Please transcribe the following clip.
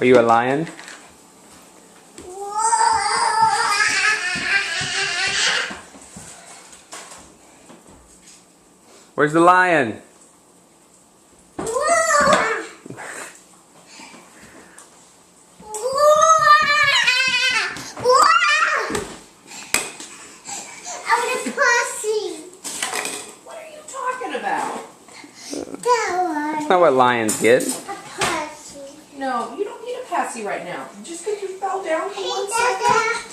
Are you a lion? Where's the lion? What are you talking about? That's not what lions get. No, you don't need a passy right now. Just because you fell down for 1 second.